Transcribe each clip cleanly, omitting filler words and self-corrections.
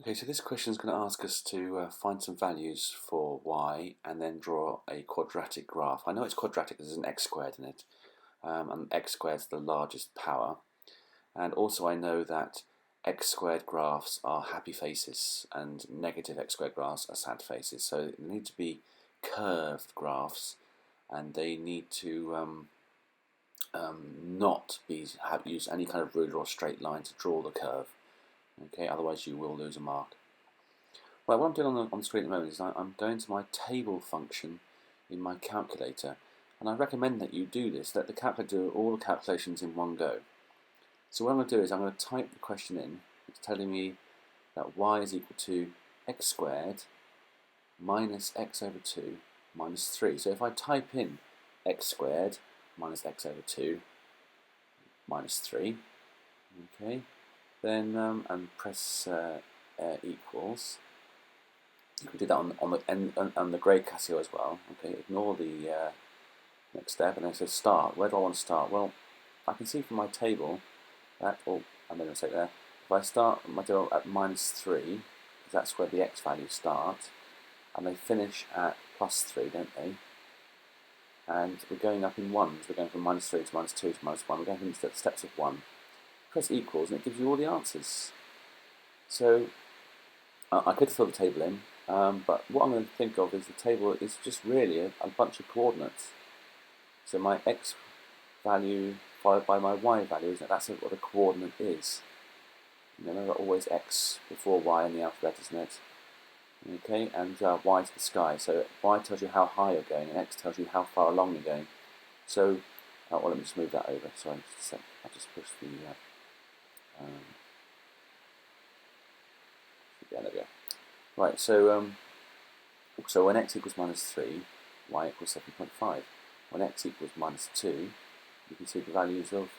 Okay, so this question is going to ask us to find some values for y and then draw a quadratic graph. I know it's quadratic because there's an x squared in it, and x squared is the largest power. And also I know that x squared graphs are happy faces and negative x squared graphs are sad faces. So they need to be curved graphs, and they need to not use any kind of ruler or straight line to draw the curve. Okay, otherwise you will lose a mark. Right, what I'm doing on the screen at the moment is I'm going to my table function in my calculator, and I recommend that you do this, let the calculator do all the calculations in one go. So what I'm going to do is I'm going to type the question in. It's telling me that y is equal to x squared minus x over 2 minus 3. So if I type in x squared minus x over 2 minus 3, okay, then and press equals. You can do that on the grey Casio as well. Okay, ignore the next step, and then it says start. Where do I want to start? Well, I can see from my table that, I made a mistake there. If I start my table at minus 3, because that's where the x values start, and they finish at plus 3, don't they? And we're going up in ones. We're going from minus 3 to minus 2 to minus 1. We're going from steps of 1. Press equals, and it gives you all the answers. So I could fill the table in, but what I'm going to think of is the table is just really a bunch of coordinates. So my x value followed by my y value, isn't it? That's what a coordinate is. Remember, always x before y in the alphabet, isn't it? Okay, and y to the sky. So y tells you how high you're going, and x tells you how far along you're going. So, well, let me just move that over. Sorry, just a sec. I'll just push the. Yeah, there we go. Right, so when x equals minus 3, y equals 7.5. When x equals minus 2, you can see the values of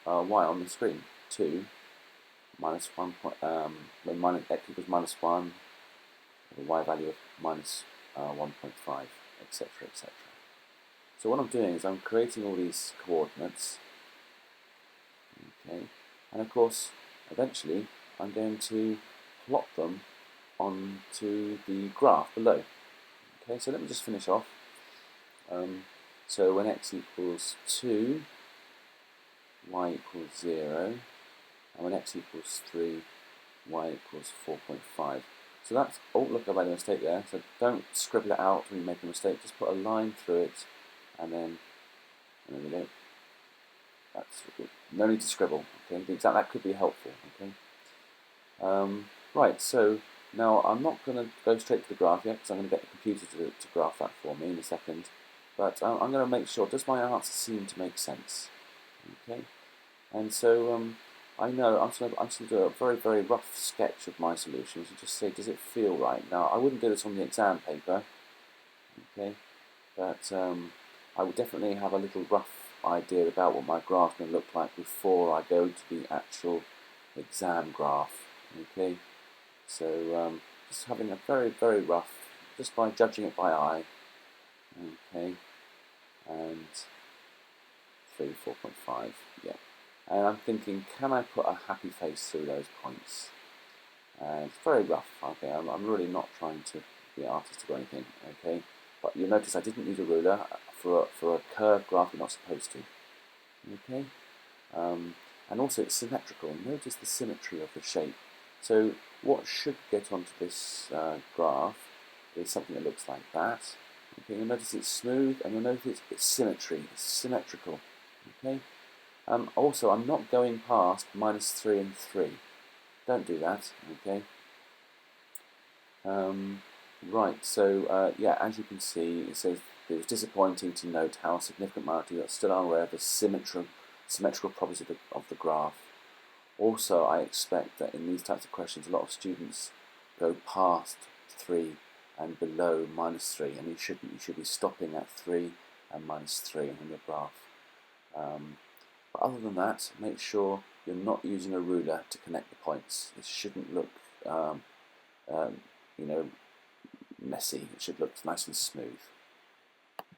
y on the screen. 2, minus 1, when x equals minus 1, the y value of minus 1.5, etc., etc. So what I'm doing is I'm creating all these coordinates, okay, and of course, eventually, I'm going to plot them onto the graph below. Okay, so let me just finish off. So when x equals 2, y equals 0, and when x equals 3, y equals 4.5. So that's, oh look, I made a mistake there, so don't scribble it out when you make a mistake, just put a line through it, and there we go. That's no need to scribble, okay, that could be helpful, okay. Right, so now I'm not going to go straight to the graph yet, because I'm going to get the computer to graph that for me in a second, but I'm going to make sure, does my answer seem to make sense, okay, and so I know I'm just going to do a very, very rough sketch of my solutions and just say, does it feel right? Now, I wouldn't do this on the exam paper, okay, but I would definitely have a little rough idea about what my graph's going to look like before I go to the actual exam graph, okay. So just having a very, very rough, just by judging it by eye, okay, and 3, 4.5, yeah. And I'm thinking, can I put a happy face through those points? It's very rough, okay, I'm really not trying to be artistic or anything, okay, but you'll notice I didn't use a ruler. For a curved graph you're not supposed to, okay, and also it's symmetrical. Notice the symmetry of the shape. So what should get onto this graph is something that looks like that, okay, you'll notice it's smooth, and you'll notice it's symmetry, it's symmetrical, okay. Also, I'm not going past minus 3 and 3. Don't do that, okay. Right, so yeah, as you can see, it says it was disappointing to note how a significant minority are still unaware of the symmetrical properties of the graph. Also, I expect that in these types of questions, a lot of students go past 3 and below minus 3, and you shouldn't. You should be stopping at 3 and minus 3 on your graph. But other than that, make sure you're not using a ruler to connect the points. It shouldn't look, you know, messy. It should look nice and smooth.